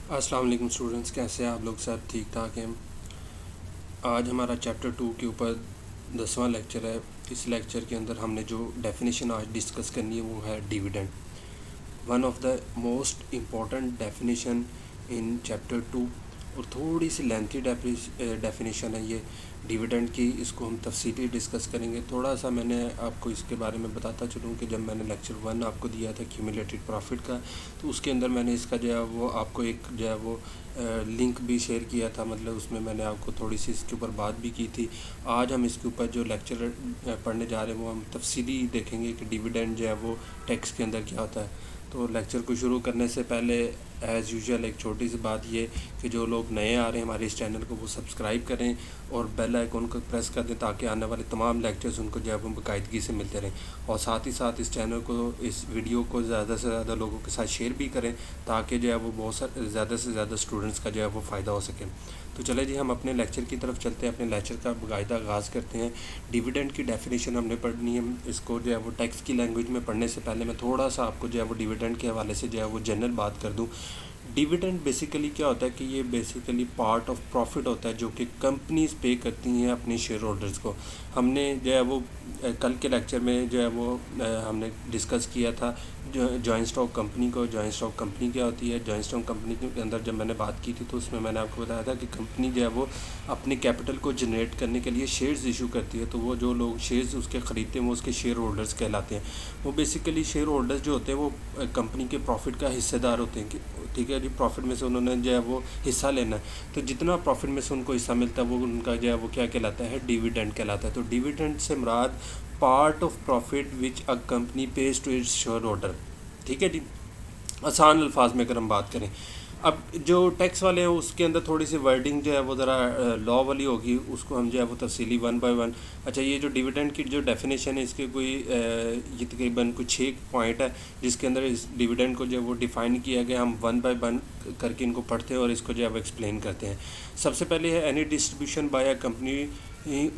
अस्सलाम वालेकुम स्टूडेंट्स, कैसे हैं आप लोग? सब ठीक ठाक हैं। आज हमारा चैप्टर 2 के ऊपर 10वां लेक्चर है। इस लेक्चर के अंदर हमने जो डेफिनेशन आज डिस्कस करनी है वो है dividend. One of the most important definition in chapter 2 और थोड़ी सी लेंथी डेफिनेशन है ये डिविडेंड की। इसको हम तफसीली डिस्कस करेंगे। थोड़ा सा मैंने आपको इसके बारे में बताता चलूँ कि जब मैंने लेक्चर 1 आपको दिया था क्यूमुलेटेड प्रॉफिट का, तो उसके अंदर मैंने इसका जो है वो आपको एक जो है वो लिंक भी शेयर किया था। मतलब उसमें मैंने आपको थोड़ी सी इसके ऊपर बात भी की थी। आज हम इसके ऊपर जो लेक्चर पढ़ने जा रहे हैं वो हम तफसीली देखेंगे कि डिविडेंड जो है वो टैक्स के अंदर क्या होता है। तो लेक्चर को शुरू करने से पहले एज़ यूजुअल एक छोटी सी बात ये कि जो लोग नए आ रहे हैं हमारे इस चैनल को वो सब्सक्राइब करें और बेल आइकन को प्रेस कर दें ताकि आने वाले तमाम लेक्चर्स उनको जो है वो बाकायदगी से मिलते रहें। और साथ ही साथ इस चैनल को, इस वीडियो को ज़्यादा से ज़्यादा लोगों के साथ शेयर भी करें ताकि जो है वो बहुत ज़्यादा से ज़्यादा स्टूडेंट्स का जो है वो फ़ायदा हो सके। तो चले जी, हम अपने लेक्चर की तरफ चलते हैं। अपने लेक्चर का बाकायदा आगाज़ करते हैं। डिविडेंड की डेफिनेशन हमने पढ़नी है। इसको जो है वो टैक्स की लैंग्वेज में पढ़ने से पहले मैं थोड़ा सा आपको जो है वो डिविडेंड के हवाले से जो है वो जनरल बात कर दूं। डिविडेंड बेसिकली क्या होता है कि ये बेसिकली पार्ट ऑफ प्रॉफिट होता है जो कि कंपनीज पे करती हैं अपने शेयर होल्डर्स को। हमने जो है वो कल के लेक्चर में जो है वो हमने डिस्कस किया था जॉइंट स्टॉक कंपनी को। जॉइंट स्टॉक कंपनी क्या होती है? जॉइंट स्टॉक कंपनी के अंदर जब मैंने बात की थी तो उसमें मैंने आपको बताया था कि कंपनी जो है वो अपने कैपिटल को जनरेट करने के लिए शेयर्स इशू करती है। तो वो जो लोग शेयर्स उसके ख़रीदते हैं वो उसके शेयर होल्डर्स कहलाते हैं। वो बेसिकली शेयर होल्डर्स जो होते हैं वो कंपनी के प्रॉफिट का हिस्सेदार होते हैं। ठीक है जी, प्रॉफिट में से उन्होंने जो है वो हिस्सा लेना है। तो जितना प्रॉफिट में से उनको हिस्सा मिलता है वो उनका जो है वो क्या कहलाता है? डिविडेंड कहलाता है। तो डिविडेंड से मुराद part of profit which a company pays to its share holder. ठीक है जी, आसान अल्फाज में अगर हम बात करें। अब जो टैक्स वाले हैं उसके अंदर थोड़ी सी वर्डिंग जो है वो ज़रा लॉ वाली होगी, उसको हम जो है वो तफसीली वन बाय वन। अच्छा, ये जो डिविडेंड की जो डेफिनेशन है इसके कोई ये तकरीबन कुछ 6 पॉइंट है जिसके अंदर इस डिविडेंड को जो है वो डिफ़ाइन किया गया। हम वन बाय वन करके इनको पढ़ते हैं और इसको जो है वो एक्सप्लेन करते हैं। सबसे पहले है any distribution by a company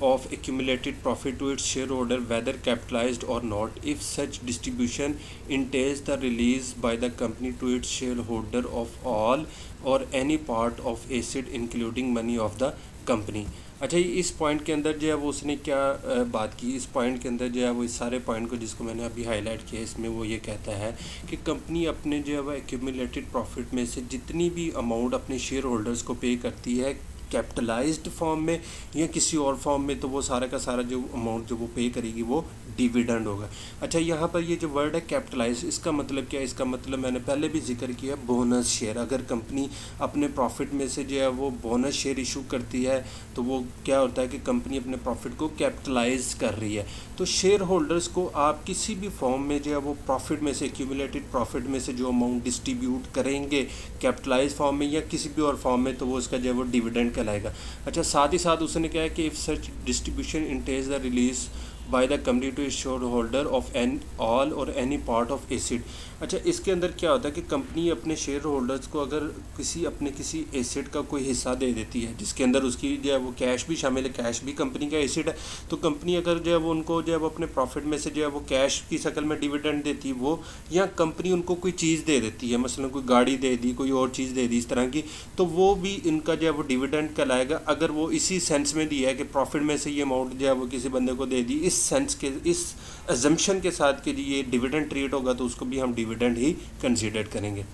of accumulated profit to its shareholder whether capitalized or not if such distribution entails the release by the company to its shareholder of all or any part of asset including money of the company। अच्छा, इस point के अंदर जो है वो उसने क्या बात की? इस पॉइंट के अंदर जो है वो इस सारे पॉइंट को जिसको मैंने अभी हाईलाइट किया इसमें वो ये कहता है कि कंपनी अपने जो है वो एक्यूमुलेटेड प्रॉफिट में से जितनी भी अमाउंट अपने शेयर होल्डर्स को पे करती है कैपिटलाइज्ड फॉर्म में या किसी और फॉर्म में, तो वो सारा का सारा जो अमाउंट जो वो पे करेगी वो डिविडेंड होगा। अच्छा, यहाँ पर ये जो वर्ड है कैपिटलाइज, इसका मतलब क्या है? इसका मतलब मैंने पहले भी जिक्र किया, बोनस शेयर। अगर कंपनी अपने प्रॉफिट में से जो है वो बोनस शेयर इशू करती है तो वो क्या होता है कि कंपनी अपने प्रॉफिट को कैपिटलाइज कर रही है। तो शेयर होल्डर्स को आप किसी भी फॉर्म में जो है वो प्रॉफिट में से, एक्यूमुलेटेड प्रॉफिट में से जो अमाउंट डिस्ट्रीब्यूट करेंगे कैपिटलाइज फॉर्म में या किसी भी और फॉर्म में, तो वो उसका जो है वो डिविडेंड कहलाएगा। अच्छा, साथ ही साथ उसने क्या है कि if such distribution entails the release by the company to share holder of an all or any part of assets. अच्छा, इसके अंदर क्या होता है कि कंपनी अपने शेयर होल्डर्स को अगर किसी एसिड का कोई हिस्सा दे देती है जिसके अंदर उसकी जो है वो कैश भी शामिल है, कैश भी कंपनी का एसिड है, तो कंपनी अगर जो है वो उनको जो है वो अपने प्रॉफिट में से जो है वो कैश की शक्ल में डिविडेंड देती है वो, या कंपनी उनको कोई चीज़ दे देती है, मसलन कोई गाड़ी दे दी, कोई और चीज़ दे दी इस तरह की, तो वो भी इनका जो है वो डिविडेंड कहलाएगा। अगर वो इसी सेंस में दिया है कि प्रॉफिट में से ये अमाउंट जो है वो किसी बंदे को दे दी, इस सेंस के, इस अजम्पशन के साथ कि ये डिविडेंड ट्रीट होगा, तो उसको भी हम डिविडेंड ही कंसीडर करेंगे।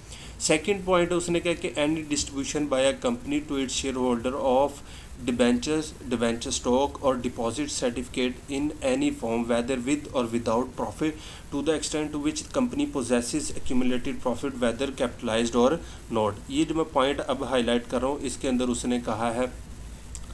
सेकंड पॉइंट उसने कहा कि any distribution by a company to its share holder of debenture stock or deposit certificate in any form whether with or without profit to the extent to which company possesses accumulated profit whether capitalised or not. ये जो मैं point अब highlight कर रहा हूँ इसके अंदर उसने कहा है,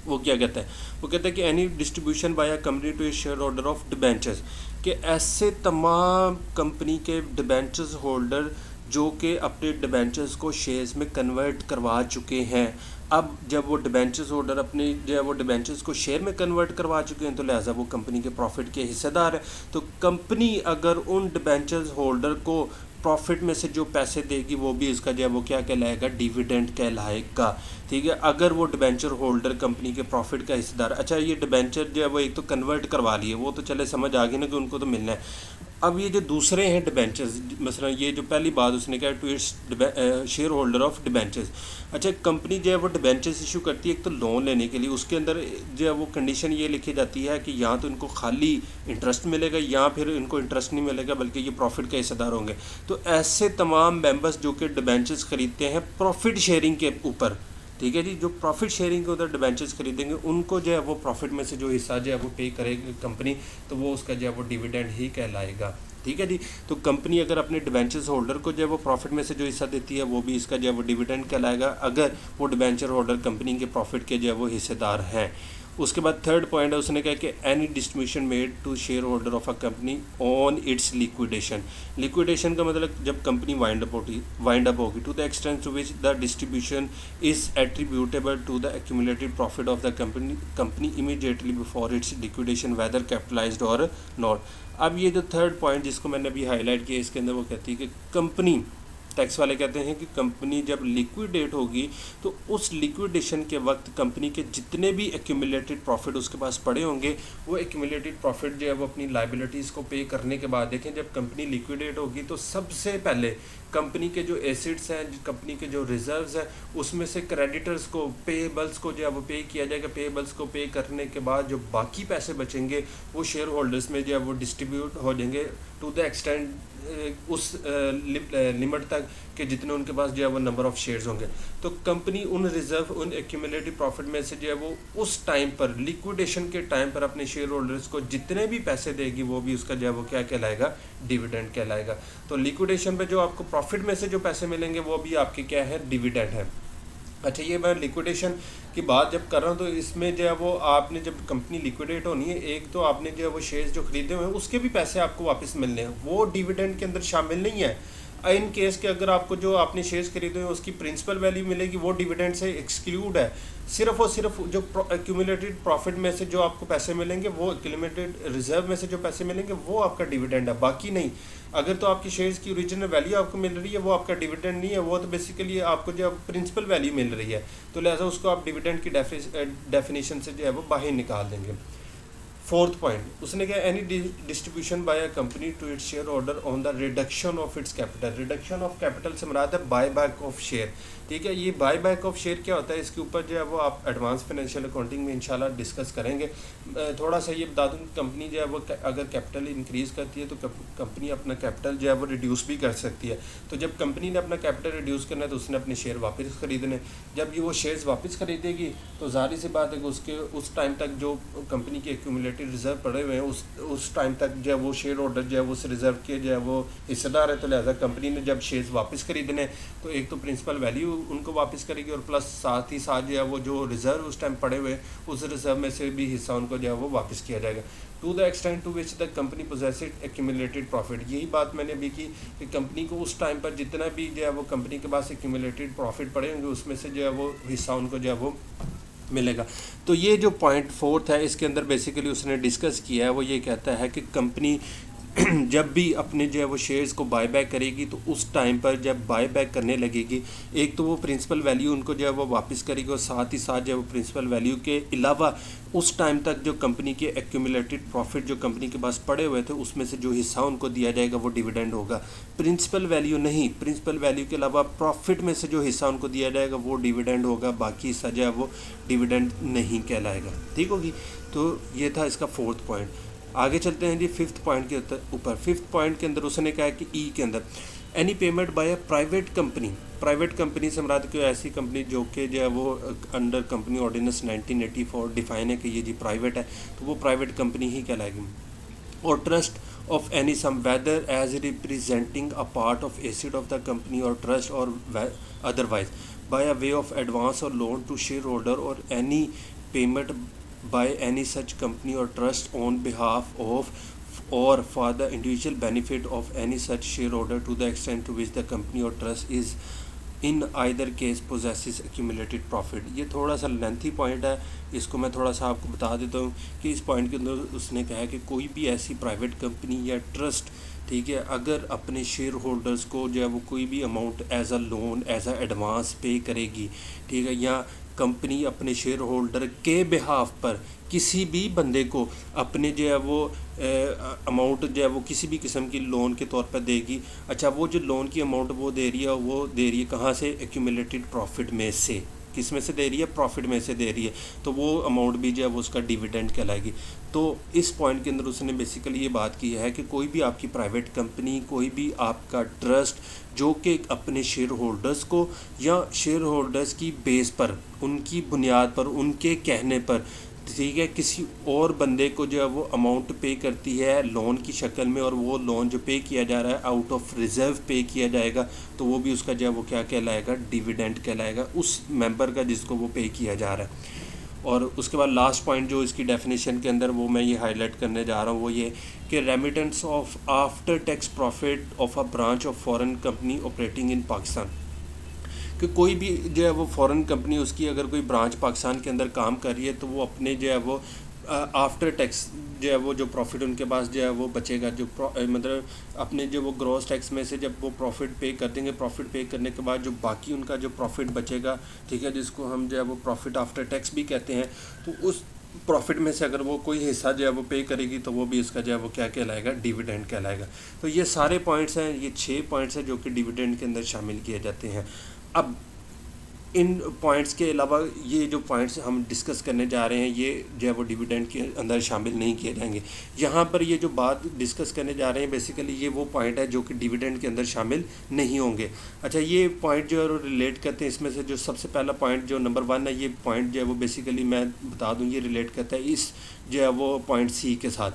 वो क्या कहता है? वो कहता है कि any distribution by a company to share holder of debentures, कि ऐसे तमाम कंपनी के डिबेंचर्स होल्डर जो कि अपने डिबेंचर्स को शेयर्स में कन्वर्ट करवा चुके हैं। अब जब वो डिबेंचर्स होल्डर अपने जो है वो डिबेंचर्स को शेयर में कन्वर्ट करवा चुके हैं तो लिहाजा वो कंपनी के प्रॉफिट के हिस्सेदार है। तो कंपनी अगर उन डिबेंचर्स होल्डर को प्रॉफिट में से जो पैसे देगी वो भी इसका जो है वो क्या कहलाएगा? डिविडेंड कहलाएगा। ठीक है, अगर वो डिबेंचर होल्डर कंपनी के प्रॉफिट का हिस्सेदार। अच्छा, ये डिबेंचर जो है वो एक तो कन्वर्ट करवा लिए, वो तो चले समझ आ गई ना कि उनको तो मिलना है। अब ये जो दूसरे हैं डिबेंचर्स, मसलन ये जो पहली बात उसने कहा to its share holder of debentures. अच्छा, कंपनी जो है वो डिबेंचर्स इशू करती है एक तो लोन लेने के लिए, उसके अंदर जो है वो कंडीशन ये लिखी जाती है कि या तो इनको खाली इंटरेस्ट मिलेगा या फिर इनको इंटरेस्ट नहीं मिलेगा बल्कि ये प्रॉफिट के हिस्सेदार होंगे। तो ऐसे तमाम मेंबर्स जो कि डिबेंचर्स खरीदते हैं प्रॉफिट शेयरिंग के ऊपर, ठीक है जी, जो प्रॉफिट शेयरिंग के उधर डिबेंचर्स खरीदेंगे उनको जो है वो प्रॉफिट में से जो हिस्सा जो है वो पे करेगी कंपनी, तो वो उसका जो है वो डिविडेंड ही कहलाएगा। ठीक है जी। तो कंपनी अगर अपने डिबेंचर्स होल्डर को जो है वो प्रॉफिट में से जो हिस्सा देती है वो भी इसका जो है वो डिविडेंड कहलाएगा, अगर वो डिबेंचर होल्डर कंपनी के प्रॉफिट के जो है वो हिस्सेदार हैं। उसके बाद थर्ड पॉइंट है उसने कहा कि any distribution made to share holder of a company on its liquidation. Liquidation का मतलब जब कंपनी वाइंड अप होगी to the extent to which the distribution is attributable to the accumulated profit of the company immediately before its liquidation whether capitalised or not. अब ये जो third point जिसको मैंने अभी हाईलाइट किया इसके अंदर वो कहती है कि कंपनी, टैक्स वाले कहते हैं कि कंपनी जब लिक्विडेट होगी तो उस लिक्विडेशन के वक्त कंपनी के जितने भी एक्यूमुलेटेड प्रॉफिट उसके पास पड़े होंगे वो एक्यूमुलेटेड प्रॉफिट जो है वो अपनी लाइबिलिटीज़ को पे करने के बाद, देखें जब कंपनी लिक्विडेट होगी तो सबसे पहले कंपनी के जो एसेट्स हैं, कंपनी के जो रिजर्व्स हैं, उसमें से क्रेडिटर्स को, पेएबल्स को जो है वो पे किया जाएगा। पेएबल्स को पे करने के बाद जो बाकी पैसे बचेंगे वो शेयर होल्डर्स में जो है वो डिस्ट्रीब्यूट हो जाएंगे टू द एक्सटेंट उस लिमिट तक कि जितने उनके पास जो है वो नंबर ऑफ शेयर्स होंगे। तो कंपनी उन रिजर्व, उन एक्यूमुलेटेड प्रॉफिट में से जो है वो उस टाइम पर, लिक्विडेशन के टाइम पर अपने शेयर होल्डर्स को जितने भी पैसे देगी वो भी उसका जो है वो क्या कहलाएगा, डिविडेंड कहलाएगा। तो लिक्विडेशन पे जो आपको प्रॉफिट में से जो पैसे मिलेंगे वो भी आपके क्या है, डिविडेंड है। अच्छा, ये मैं लिक्विडेशन की बात जब कर रहा हूँ तो इसमें जो है वो आपने जब कंपनी लिक्विडेट होनी है, एक तो आपने जो है वो शेयर्स जो खरीदे हुए हैं उसके भी पैसे आपको वापस मिलने हैं, वो डिविडेंड के अंदर शामिल नहीं है। इन केस के अगर आपको जो आपने शेयर्स खरीदे हुए उसकी प्रिंसिपल वैल्यू मिलेगी वो डिविडेंड से एक्सक्लूड है। सिर्फ और सिर्फ जो एक्यूमुलेटेड प्रॉफिट में से जो आपको पैसे मिलेंगे, वो एक्यूमुलेटेड रिजर्व में से जो पैसे मिलेंगे वो आपका डिविडेंड है, बाकी नहीं। अगर तो आपकी शेयर्स की ओरिजिनल वैल्यू आपको मिल रही है वो आपका डिविडेंड नहीं है, वो तो बेसिकली आपको जो प्रिंसिपल वैल्यू मिल रही है, तो लिहाजा उसको आप डिविडेंड की डेफिनेशन से जो है वो बाहर निकाल देंगे। फोर्थ पॉइंट उसने कहा any distribution by a company to its share holder on the reduction of its capital. Reduction of capital से मुराद है बाय बैक ऑफ शेयर। ठीक है, ये बाय बैक ऑफ शेयर क्या होता है, इसके ऊपर जो है वो आप एडवांस फाइनेंशियल अकाउंटिंग में इंशाल्लाह डिस्कस करेंगे। थोड़ा सा ये बता दूँ, कंपनी जो है वो अगर कैपिटल इंक्रीज़ करती है तो कंपनी अपना कैपिटल जो है वो रिड्यूस भी कर सकती है। तो जब कंपनी ने अपना कैपिटल रिड्यूस करना है तो उसने अपने शेयर वापस खरीदने। जब ये वो शेयर्स वापस खरीदेगी तो ज़ाहिर सी बात है कि उसके उस टाइम तक जो कंपनी के एक्यूमुलेटेड रिजर्व पड़े हुए हैं उस टाइम तक जो है वो शेयर होल्डर जो है वो उस रिजर्व के जो है वो हिस्सेदार है। तो लिहाजा कंपनी ने जब शेयर्स वापस खरीदने तो एक तो प्रिंसिपल वैल्यू उनको वापस करेगी और प्लस साथ ही साथ जो है वो जो रिजर्व उस टाइम पड़े हुए उस रिजर्व में से भी हिस्सा उनको जो है वो वापस किया जाएगा। To the extent to which the company possessed accumulated profit. यही बात मैंने अभी की कि कंपनी को उस टाइम पर जितना भी जो है वो कंपनी के पास एक्यूमुलेटेड प्रॉफिट पड़े होंगे उसमें से जो है वो हिस्सा उनको जो है वो मिलेगा। तो ये जो पॉइंट फोर्थ है इसके अंदर बेसिकली उसने डिस्कस किया है, वो ये कहता है कि कंपनी जब भी अपने जो है वो शेयर्स को बाय बैक करेगी तो उस टाइम पर जब बाय बैक करने लगेगी, एक तो वो प्रिंसिपल वैल्यू उनको जो है वो वापस करेगी और साथ ही साथ जो है वो प्रिंसिपल वैल्यू के अलावा उस टाइम तक जो कंपनी के एक्यूमुलेटेड प्रॉफिट जो कंपनी के पास पड़े हुए थे उसमें से जो हिस्सा उनको दिया जाएगा वो डिविडेंड होगा। प्रिंसिपल वैल्यू नहीं, प्रिंसिपल वैल्यू के अलावा प्रॉफिट में से जो हिस्सा उनको दिया जाएगा वो डिविडेंड होगा, बाकी हिस्सा जो है वो डिविडेंड नहीं कहलाएगा। ठीक होगी, तो ये था इसका फोर्थ पॉइंट। आगे चलते हैं जी फिफ्थ पॉइंट के ऊपर। फिफ्थ पॉइंट के अंदर उसने कहा है कि ई के अंदर any payment by a private company. Private company से मुराद कोई ऐसी कंपनी जो कि जो है वो अंडर कंपनी ऑर्डिनेंस 1984 डिफाइन है कि ये जी प्राइवेट है, तो वो प्राइवेट कंपनी ही कहलाएगी। और trust of any sum whether as representing a part of asset of the company or trust or otherwise by a way of advance or loan to shareholder or any payment by any such company or trust on behalf of or for the individual benefit of any such shareholder to the extent to which the company or trust is in either case possesses accumulated profit. ये थोड़ा सा lengthy point है, इसको मैं थोड़ा सा आपको बता देता हूँ कि इस पॉइंट के अंदर उसने कहा है कि कोई भी ऐसी प्राइवेट कंपनी या ट्रस्ट, ठीक है, अगर अपने शेयर होल्डर्स को जो है वो कोई भी amount as a loan, as a advance pay करेगी, ठीक है, या कंपनी अपने शेयर होल्डर के बिहाफ पर किसी भी बंदे को अपने जो है वो अमाउंट जो है वो किसी भी किस्म की लोन के तौर पर देगी। अच्छा, वो जो लोन की अमाउंट वो दे रही है कहाँ से? एक्यूमुलेटेड प्रॉफिट में से। किस में से दे रही है? प्रॉफिट में से दे रही है। तो वो अमाउंट भी जो है वो उसका डिविडेंड कहलाएगी। तो इस पॉइंट के अंदर उसने बेसिकली ये बात की है कि कोई भी आपकी प्राइवेट कंपनी, कोई भी आपका ट्रस्ट जो कि अपने शेयर होल्डर्स को या शेयर होल्डर्स की बेस पर, उनकी बुनियाद पर, उनके कहने पर, ठीक है, किसी और बंदे को जो है वो अमाउंट पे करती है लोन की शक्ल में, और वो लोन जो पे किया जा रहा है आउट ऑफ रिजर्व पे किया जाएगा, तो वो भी उसका जो है वो क्या कहलाएगा? डिविडेंड कहलाएगा, उस मेंबर का जिसको वो पे किया जा रहा है। और उसके बाद लास्ट पॉइंट जो इसकी डेफिनेशन के अंदर वो मैं ये हाईलाइट करने जा रहा हूँ, वो ये कि remittance of after tax profit of a branch of foreign company operating in Pakistan. कि कोई भी जो है वो फॉरेन कंपनी, उसकी अगर कोई ब्रांच पाकिस्तान के अंदर काम कर रही है, तो वो अपने जो है वो आफ्टर टैक्स जो है वो जो प्रॉफिट उनके पास जो है वो बचेगा, जो मतलब अपने जो वो ग्रॉस टैक्स में से जब वो प्रॉफिट पे कर देंगे, प्रॉफिट पे करने के बाद जो बाकी उनका जो प्रॉफिट बचेगा, ठीक है, जिसको हम जो है वो प्रॉफिट आफ्टर टैक्स भी कहते हैं, तो उस प्रॉफिट में से अगर वो कोई हिस्सा जो है वो पे करेगी, तो वो भी इसका जो है वो क्या कहलाएगा? डिविडेंड कहलाएगा। तो ये सारे पॉइंट्स हैं, ये 6 पॉइंट्स हैं जो कि डिविडेंड के अंदर शामिल किए जाते हैं। अब इन पॉइंट्स के अलावा ये जो पॉइंट्स हम डिस्कस करने जा रहे हैं, ये जो है वो डिविडेंड के अंदर शामिल नहीं किए जाएंगे। यहाँ पर ये जो बात डिस्कस करने जा रहे हैं, बेसिकली ये वो पॉइंट है जो कि डिविडेंड के अंदर शामिल नहीं होंगे। अच्छा, ये पॉइंट जो है रिलेट करते हैं, इसमें से जो सबसे पहला पॉइंट जो नंबर 1 है, ये पॉइंट जो है वो बेसिकली मैं बता दूँ, ये रिलेट करता है इस जो है वो पॉइंट सी के साथ,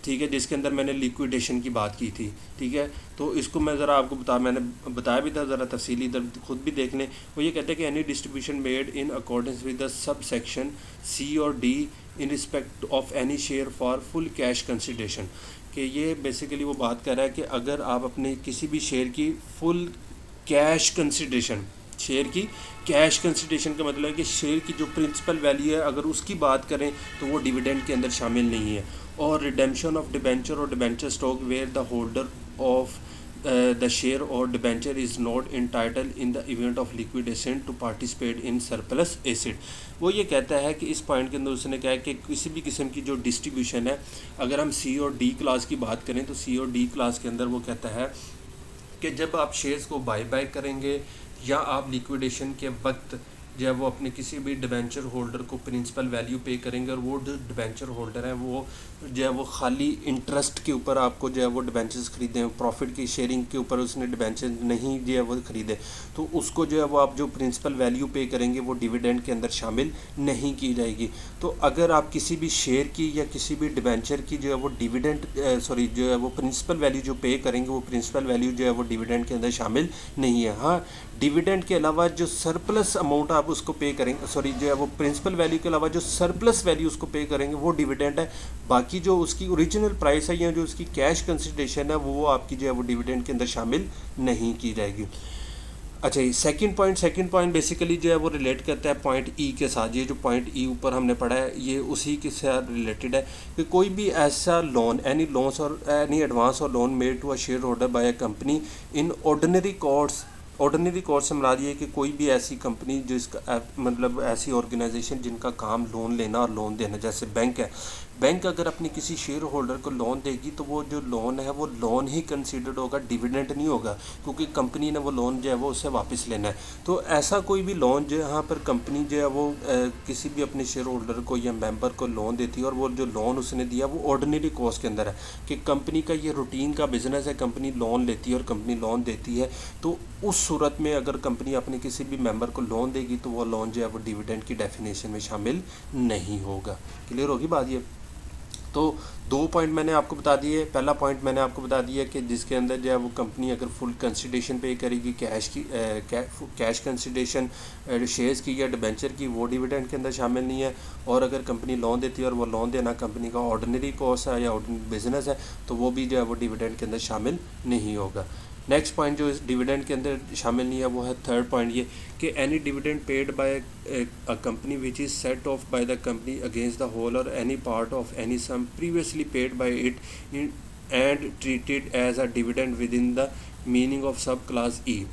ठीक है, जिसके अंदर मैंने लिक्विडेशन की बात की थी। ठीक है, तो इसको मैं ज़रा आपको मैंने बताया भी था, ज़रा तफसीली इधर खुद भी देख लें। वो ये कहते हैं कि any distribution made in accordance with the sub section C or D in respect of any share for full cash consideration, कि ये बेसिकली वो बात कर रहा है कि अगर आप अपने किसी भी शेयर की फुल कैश कंसिडरेशन, शेयर की कैश कंसिडरेशन का मतलब है कि शेयर की जो प्रिंसिपल वैल्यू है, अगर उसकी बात करें तो वो डिविडेंड के अंदर शामिल नहीं है। और redemption of debenture or debenture stock where the holder of the share or debenture is not entitled in the event of liquidation to participate in surplus assets. वो ये कहता है कि इस पॉइंट के अंदर उसने कहा है कि किसी भी किस्म की जो डिस्ट्रीब्यूशन है, अगर हम सी और डी क्लास की बात करें, तो सी और डी क्लास के अंदर वो कहता है कि जब आप शेयर्स को बाई बैक करेंगे या आप लिक्विडेशन के वक्त जो है वो अपने किसी भी डिबेंचर होल्डर को प्रिंसिपल वैल्यू पे करेंगे, और वो जो डिबेंचर होल्डर है वो जो है वो खाली इंटरेस्ट के ऊपर आपको जो है वो डिबेंचर्स खरीदें, प्रॉफिट की शेयरिंग के ऊपर उसने डिबेंचर नहीं जो है वो खरीदे, तो उसको जो है वो आप जो प्रिंसिपल वैल्यू पे करेंगे वो डिविडेंड के अंदर शामिल नहीं की जाएगी। तो अगर आप किसी भी शेयर की या किसी भी डिबेंचर की जो है वो डिविडेंड जो है वो प्रिंसिपल वैल्यू जो पे करेंगे, वो प्रिंसिपल वैल्यू जो है वो डिविडेंड के अंदर शामिल नहीं है। हाँ, डिविडेंड के अलावा जो सरप्लस अमाउंट आप उसको पे करेंगे, जो है वो प्रिंसिपल वैल्यू के अलावा जो सरप्लस वैल्यू उसको पे करेंगे वो डिविडेंड है। बाकी जो उसकी ओरिजिनल प्राइस है या जो उसकी कैश कंसिडरेशन है, वो आपकी जो है वो डिविडेंड के अंदर शामिल नहीं की जाएगी। अच्छा, ये सेकंड पॉइंट बेसिकली जो है वो रिलेट करता है पॉइंट ई के साथ। ये जो पॉइंट ई ऊपर हमने पढ़ा है, ये उसी के साथ रिलेटेड है कि कोई भी ऐसा loan, any loans or any advance or loan made to a share holder by a company in ordinary course से मुराद ये है कि कोई भी ऐसी कंपनी जिसका मतलब ऐसी ऑर्गेनाइजेशन जिनका काम लोन लेना और लोन देना, जैसे बैंक है, बैंक अगर अपनी किसी शेयर होल्डर को लोन देगी तो वो जो लोन है वो लोन ही कंसीडर्ड होगा, डिविडेंड नहीं होगा, क्योंकि कंपनी ने वो लोन जो है वो उससे वापस लेना है। तो ऐसा कोई भी लोन जहाँ पर कंपनी जो है वो किसी भी अपने शेयर होल्डर को या मेंबर को लोन देती है, और वो जो लोन उसने दिया वो ऑर्डिनरी कॉस्ट के अंदर है कि कंपनी का ये रूटीन का बिजनेस है, कंपनी लोन लेती है और कंपनी लोन देती है, तो उस सूरत में अगर कंपनी अपने किसी भी मेंबर को लोन देगी तो वो लोन जो है वो डिविडेंड की डेफिनेशन में शामिल नहीं होगा। क्लियर होगी बात ये? तो 2 पॉइंट मैंने आपको बता दिए। पहला पॉइंट मैंने आपको बता दिया कि जिसके अंदर जो है वो कंपनी अगर फुल कंसिडरेशन पे करेगी, कैश कंसिडरेशन शेयर्स की या डिबेंचर की, वो डिविडेंड के अंदर शामिल नहीं है। और अगर कंपनी लोन देती है और वो लोन देना कंपनी का ऑर्डिनरी कॉस्ट है या ऑर्डिनरी बिजनेस है, तो वो भी जो है वो डिविडेंड के अंदर शामिल नहीं होगा। नेक्स्ट पॉइंट जो इस डिविडेंड के अंदर शामिल नहीं है वो है थर्ड पॉइंट, ये कि any dividend paid by a company which is set off by the company against the whole or any part of any sum previously paid by it and treated as a dividend within the meaning of sub clause E.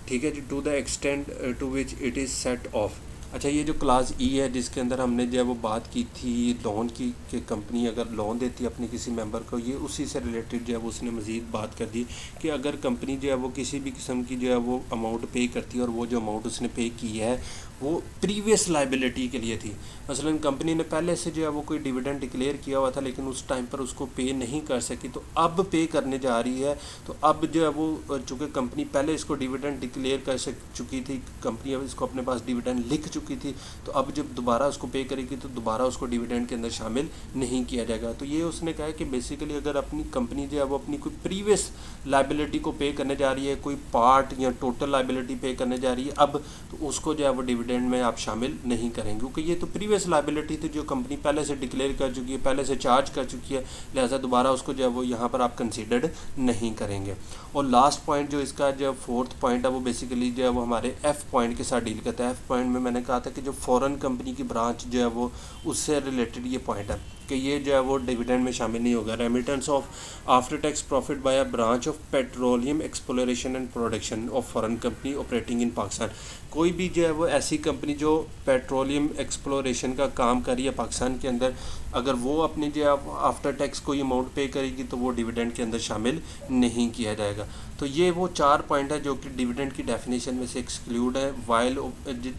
ठीक है जी, to the extent to which it is set off. अच्छा, ये जो class ई है जिसके अंदर हमने जो है वो बात की थी लोन की, कि कंपनी अगर लोन देती है अपने किसी मेंबर को, ये उसी से रिलेटेड जो है वो उसने मज़ीद बात कर दी कि अगर कंपनी जो है वो किसी भी किस्म की जो है वो अमाउंट पे करती है और वो जो अमाउंट उसने पे की है वो प्रीवियस लाइबिलिटी के लिए थी। मसलन कंपनी ने पहले से जो है वो कोई डिविडेंड डिक्लेयर किया हुआ था लेकिन उस टाइम पर उसको पे नहीं कर सकी, तो अब पे करने जा रही है। तो अब जो है वो चूँकि कंपनी पहले इसको डिविडेंड डिक्लेयर कर चुकी थी, कंपनी अब इसको अपने पास डिविडेंड लिख चुकी थी, तो अब जब दोबारा उसको पे करेगी तो दोबारा उसको डिविडेंड के अंदर शामिल नहीं किया जाएगा। तो ये उसने कहा है कि बेसिकली अगर अपनी कंपनी जो है वो अपनी कोई प्रीवियस लाइबिलिटी को पे करने जा रही है, कोई पार्ट या टोटल लाइबिलिटी पे करने जा रही है अब, तो उसको जो है वो डिविडेंड में आप शामिल नहीं करेंगे, क्योंकि ये तो प्रीवियस लाइबिलिटी थी जो कंपनी पहले से डिक्लेयर कर चुकी है, पहले से चार्ज कर चुकी है, लिहाजा दोबारा उसको जो है वो यहाँ पर आप कंसिडर्ड नहीं करेंगे। और लास्ट पॉइंट जो इसका जो फोर्थ पॉइंट है वो बेसिकली जो है वो हमारे एफ पॉइंट के साथ डील करता है। एफ पॉइंट में मैंने कहा था कि जो फॉरेन कंपनी की ब्रांच जो है वो उससे रिलेटेड ये पॉइंट है कि ये जो है वो डिविडेंड में शामिल नहीं होगा। Remittance of after tax profit by a branch of petroleum exploration and production of foreign company operating in Pakistan. कोई भी जो है वो ऐसी कंपनी जो पेट्रोलियम एक्सप्लोरेशन का काम कर रही है पाकिस्तान के अंदर, अगर वो अपनी जो है आफ्टर टैक्स कोई अमाउंट पे करेगी तो वो डिविडेंड के अंदर शामिल नहीं किया जाएगा। तो ये वो 4 पॉइंट है जो कि डिविडेंड की डेफिनेशन में से एक्सक्लूड है वाइल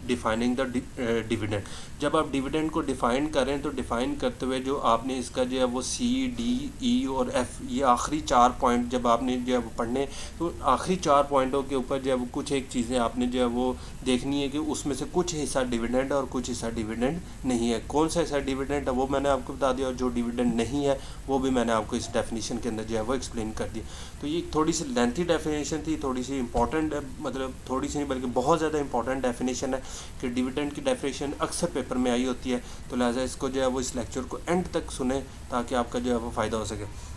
डिफाइनिंग द डिविडेंड। जब आप डिविडेंड को डिफ़ाइन करें तो डिफ़ाइन करते हुए जो आपने इसका जो है वो सी डी ई और एफ, ये आखिरी 4 पॉइंट जब आपने जो है वो पढ़ने, तो आखिरी 4 पॉइंटों के ऊपर जो है वो कुछ एक चीज़ें आपने जो है वो देखनी है कि उसमें से कुछ हिस्सा डिविडेंड है और कुछ हिस्सा डिविडेंड नहीं है। कौन सा हिस्सा डिविडेंड है वो मैंने आपको बता दिया, और जो डिविडेंड नहीं है वो भी मैंने आपको इस डेफिनेशन के अंदर जो है वो एक्सप्लेन कर दिया। तो ये थोड़ी सी लेंथी डेफिनेशन थी, थोड़ी सी इंपॉर्टेंट, मतलब थोड़ी सी नहीं बल्कि बहुत ज़्यादा इंपॉर्टेंट डेफिनेशन है कि डिविडेंड की डेफिनेशन अक्सर पेपर में आई होती है। तो लिहाजा इसको जो है वो इस लेक्चर को एंड तक सुने ताकि आपका जो है वो फ़ायदा हो सके।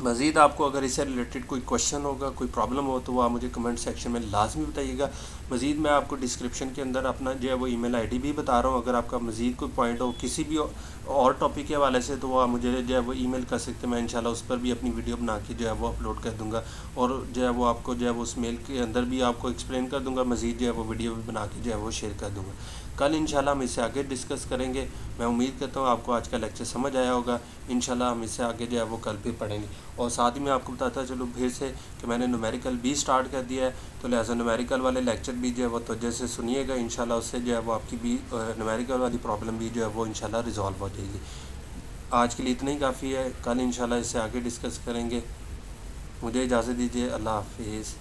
मज़ीद आपको अगर इससे रिलेटेड कोई क्वेश्चन होगा, कोई प्रॉब्लम हो, तो वो आप मुझे कमेंट सेक्शन में लाजमी बताइएगा। मज़ीद मैं आपको डिस्क्रिप्शन के अंदर अपना जो है वो ईमेल आईडी भी बता रहा हूँ। अगर आपका मज़ीद कोई पॉइंट हो किसी भी और टॉपिक के हवाले से तो वो आप मुझे जो है वो ईमेल कर सकते हैं। मैं इंशाल्लाह उस पर भी अपनी वीडियो बना के जो है वो अपलोड कर दूँगा, और जो है वो आपको जो है वो उस मेल के अंदर भी आपको एक्सप्लेन कर दूँगा। मज़ीद जो है वो वीडियो भी बना के जो है वो शेयर कर दूँगा। कल इंशाल्लाह हम इससे आगे डिस्कस करेंगे। मैं उम्मीद करता हूँ आपको आज का लेक्चर समझ आया होगा। इंशाल्लाह हम इससे आगे जो है वो कल भी पढ़ेंगे। और साथ ही मैं आपको बताता चलूँ फिर से कि मैंने न्यूमेरिकल भी स्टार्ट कर दिया है, तो लिहाजा न्यूमेरिकल वाले लेक्चर भी जो है वो तवज्जो से सुनिएगा। इंशाल्लाह उससे जो है वो आपकी भी न्यूमेरिकल वाली प्रॉब्लम भी जो है वो इंशाल्लाह रिजॉल्व हो जाएगी। आज के लिए इतना ही काफ़ी है, कल इंशाल्लाह इससे आगे डिस्कस करेंगे। मुझे इजाज़त दीजिए, अल्लाह हाफिज़।